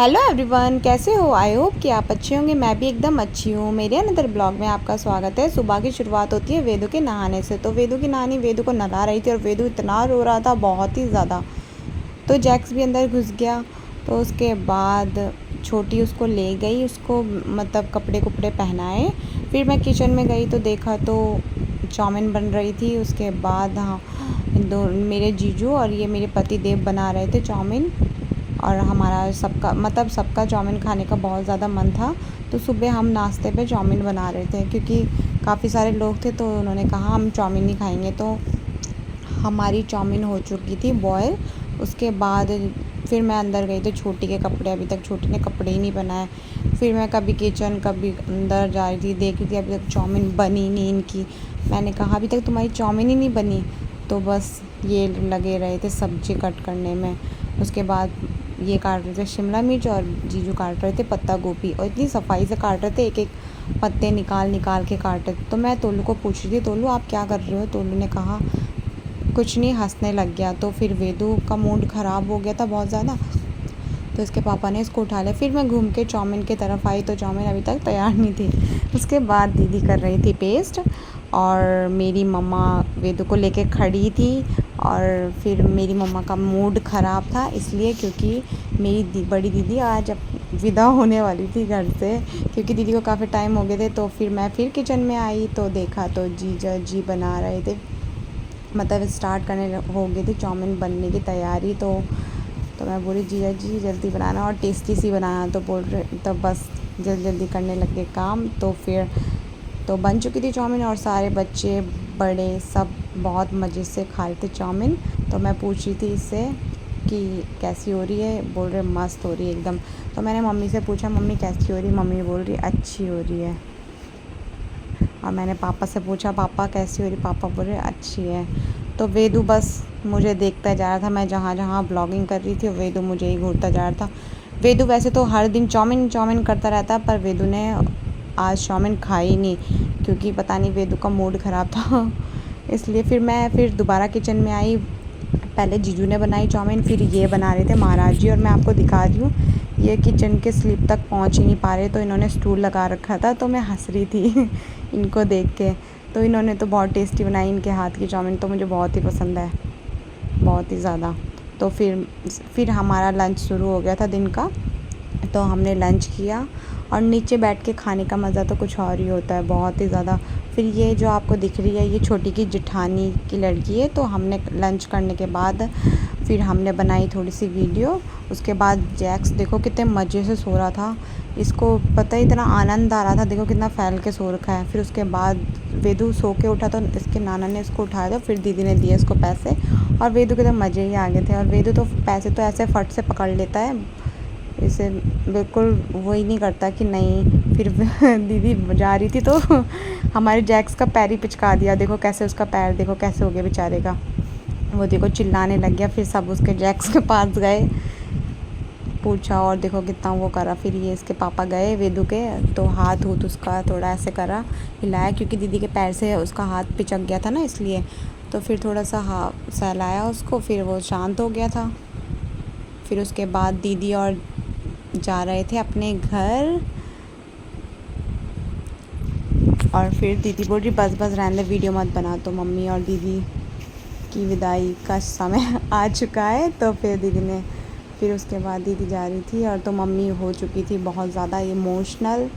Hello everyone, कैसे हो? I hope कि आप अच्छे होंगे। मैं भी एकदम अच्छी हूँ। मेरे अनदर ब्लॉग में आपका स्वागत है। सुबह की शुरुआत होती है वेदू के नहाने से। तो वेदू की नानी वेदू को नहला रही थी और वेदू इतना रो रहा था, बहुत ही ज़्यादा। तो जैक्स भी अंदर घुस गया। तो उसके बाद छोटी उसको ले गई, उसको मतलब कपड़े कुपड़े पहनाए। फिर मैं किचन में गई तो देखा तो चाउमीन बन रही थी। उसके बाद हाँ, दो मेरे जीजू और ये मेरे पति देव बना रहे थे चाउमीन। और हमारा सबका चाउमीन खाने का बहुत ज़्यादा मन था। तो सुबह हम नाश्ते पे चाउमीन बना रहे थे, क्योंकि काफ़ी सारे लोग थे। तो उन्होंने कहा हम चाउमीन ही खाएंगे। तो हमारी चाउमीन हो चुकी थी बॉयल। उसके बाद फिर मैं अंदर गई तो छोटी के कपड़े, अभी तक छोटी ने कपड़े ही नहीं बनाए। फिर मैं कभी किचन कभी अंदर जा रही थी, देख रही थी अभी तक चाउमीन बनी नहीं इनकी। मैंने कहा अभी तक तुम्हारी चाउमीन ही नहीं बनी। तो बस ये लगे रहे थे सब्ज़ी कट करने में। उसके बाद ये काट रहे थे शिमला मिर्च और जीजू काट रहे थे पत्ता गोभी, और इतनी सफाई से काट रहे थे, एक एक पत्ते निकाल निकाल के काट रहे थे। तो मैं तोलू को पूछ रही थी, तोलू आप क्या कर रहे हो? तोलू ने कहा कुछ नहीं, हंसने लग गया। तो फिर वेदू का मूड ख़राब हो गया था बहुत ज़्यादा। तो इसके पापा ने इसको उठा लिया। फिर मैं घूम के चाउमीन की तरफ आई तो चाउमीन अभी तक तैयार नहीं थी। उसके बाद दीदी कर रही थी पेस्ट, और मेरी मम्मा वेदू को लेके खड़ी थी। और फिर मेरी मम्मा का मूड ख़राब था इसलिए, क्योंकि मेरी बड़ी दीदी आज विदा होने वाली थी घर से, क्योंकि दीदी को काफ़ी टाइम हो गए थे। तो फिर मैं फिर किचन में आई तो देखा तो जीजा जी बना रहे थे, मतलब स्टार्ट करने हो गई थी चाउमीन बनने की तैयारी। तो मैं बोली जीजा जी जल्दी बनाना और टेस्टी सी बनाना। तो बोल रहे तो बस जल्दी जल्दी करने लगे काम। तो फिर तो बन चुकी थी चाउमीन, और सारे बच्चे बड़े सब बहुत मज़े से खा रहे थे चाउमीन। तो मैं पूछ रही थी इससे कि कैसी हो रही है? बोल रहे मस्त हो रही है एकदम। तो मैंने मम्मी से पूछा मम्मी कैसी हो रही है? मम्मी बोल रही अच्छी हो रही है। और मैंने पापा से पूछा पापा कैसी हो रही? पापा बोल रहे अच्छी है। तो वेदू बस मुझे देखता जा रहा था। मैं जहाँ जहाँ ब्लॉगिंग कर रही थी वेदू मुझे ही घूरता जा रहा था। वेदू वैसे तो हर दिन चाउमीन चाउमीन करता रहता, पर वेदू ने आज चाउमीन खाई नहीं, क्योंकि पता नहीं वेदू का मूड ख़राब था इसलिए। फिर दोबारा किचन में आई। पहले जीजू ने बनाई चाउमीन, फिर ये बना रहे थे महाराज जी। और मैं आपको दिखा रही हूँ, ये किचन के स्लिप तक पहुँच ही नहीं पा रहे, तो इन्होंने स्टूल लगा रखा था। तो मैं हंस रही थी इनको देख के। तो इन्होंने तो बहुत टेस्टी बनाई, इनके हाथ की चाउमीन तो मुझे बहुत ही पसंद है, बहुत ही ज़्यादा। तो फिर हमारा लंच शुरू हो गया था दिन का। तो हमने लंच किया, और नीचे बैठ के खाने का मज़ा तो कुछ और ही होता है, बहुत ही ज़्यादा। फिर ये जो आपको दिख रही है ये छोटी की जेठानी की लड़की है। तो हमने लंच करने के बाद फिर हमने बनाई थोड़ी सी वीडियो। उसके बाद जैक्स देखो कितने मज़े से सो रहा था, इसको पता ही इतना आनंद आ रहा था, देखो कितना फैल के सो रखा है। फिर उसके बाद वेदू सो के उठा तो इसके नाना ने इसको उठाया था, फिर दीदी ने दिए इसको पैसे, और वेदू के तो मज़े ही आ गए थे। और वेदू तो पैसे तो ऐसे फट से पकड़ लेता है, इसे बिल्कुल वो ही नहीं करता कि नहीं। फिर दीदी जा रही थी तो हमारे जैक्स का पैर ही पिचका दिया। देखो कैसे उसका पैर देखो कैसे हो गया बेचारे का, वो देखो चिल्लाने लग गया। फिर सब उसके जैक्स के पास गए, पूछा, और देखो कितना वो करा। फिर ये इसके पापा गए वेदू के, तो हाथ उसका थोड़ा ऐसे करा, हिलाया, क्योंकि दीदी के पैर से उसका हाथ पिचक गया था ना, इसलिए। तो फिर थोड़ा सा सहलाया उसको, फिर वो शांत हो गया था। फिर उसके बाद दीदी और जा रहे थे अपने घर, और फिर दीदी बोल रही बस बस रहने दे, वीडियो मत बना। तो मम्मी और दीदी की विदाई का समय आ चुका है। तो फिर उसके बाद दीदी जा रही थी, और तो मम्मी हो चुकी थी बहुत ज़्यादा इमोशनल।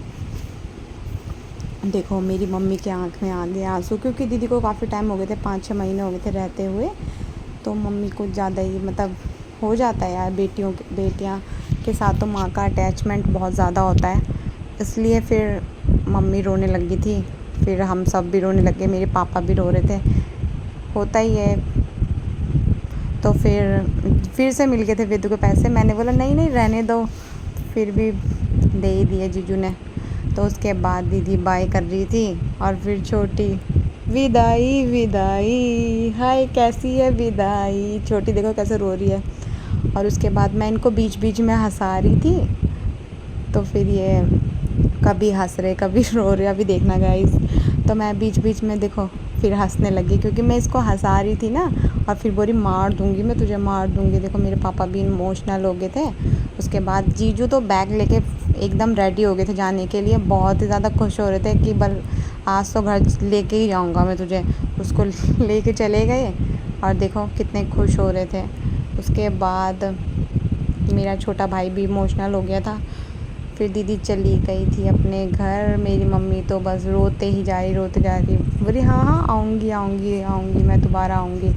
देखो मेरी मम्मी के आँख में आ गए आंसू, क्योंकि दीदी को काफ़ी टाइम हो गए थे, 5-6 महीने हो गए थे रहते हुए। तो मम्मी को ज़्यादा ही मतलब हो जाता है यार, बेटियाँ के साथ तो माँ का अटैचमेंट बहुत ज़्यादा होता है, इसलिए फिर मम्मी रोने लगी थी। फिर हम सब भी रोने लगे, मेरे पापा भी रो रहे थे, होता ही है। तो फिर से मिल गए थे वेदू के पैसे। मैंने बोला नहीं नहीं रहने दो, फिर भी दे ही दिए जीजू ने। तो उसके बाद दीदी बाय कर रही थी, और फिर छोटी विदाई विदाई, हाय कैसी है विदाई, छोटी देखो कैसे रो रही है। और उसके बाद मैं इनको बीच बीच में हंसा रही थी, तो फिर ये कभी हंस रहे कभी रो रहे, अभी देखना गाइस। तो मैं बीच बीच में देखो फिर हंसने लगी क्योंकि मैं इसको हंसा रही थी ना, और फिर बोली मार दूंगी, मैं तुझे मार दूंगी। देखो मेरे पापा भी इमोशनल हो गए थे। उसके बाद जीजू तो बैग लेके एकदम रेडी हो गए थे जाने के लिए, बहुत ही ज़्यादा खुश हो रहे थे कि बल आज तो घर लेके ही जाऊंगा मैं तुझे। उसको लेके चले गए और देखो कितने खुश हो रहे थे। उसके बाद मेरा छोटा भाई भी इमोशनल हो गया था। फिर दीदी चली गई थी अपने घर। मेरी मम्मी तो बस रोते ही जा रही, रोते जा रही, बोली हाँ हाँ आऊँगी आऊँगी आऊँगी, मैं दोबारा आऊँगी।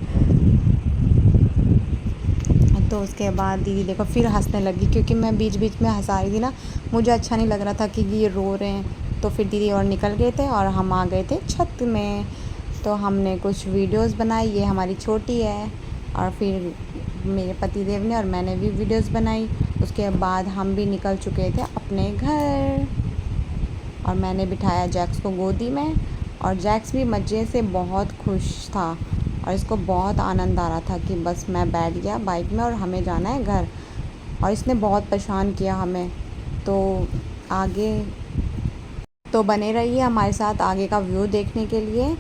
तो उसके बाद दीदी देखो फिर हंसने लगी क्योंकि मैं बीच बीच में हंसा रही थी ना, मुझे अच्छा नहीं लग रहा था कि ये रो रहे हैं। तो फिर दीदी और निकल गए थे और हम आ गए थे छत में। तो हमने कुछ वीडियोस बनाई, ये हमारी छोटी है, और फिर मेरे पतिदेव ने और मैंने भी वीडियोस बनाई। उसके बाद हम भी निकल चुके थे अपने घर, और मैंने बिठाया जैक्स को गोदी में, और जैक्स भी मज़े से बहुत खुश था और इसको बहुत आनंद आ रहा था कि बस मैं बैठ गया बाइक में और हमें जाना है घर। और इसने बहुत परेशान किया हमें। तो आगे तो बने रहिए हमारे साथ आगे का व्यू देखने के लिए।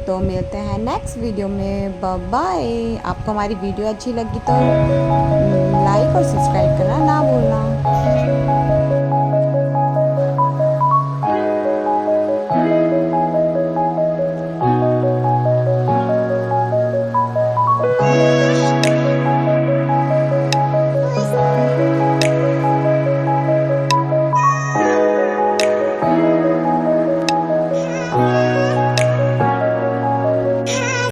तो मिलते हैं नेक्स्ट वीडियो में, बाय बाय। आपको हमारी वीडियो अच्छी लगी तो लाइक और सब्सक्राइब करना ना भूलना।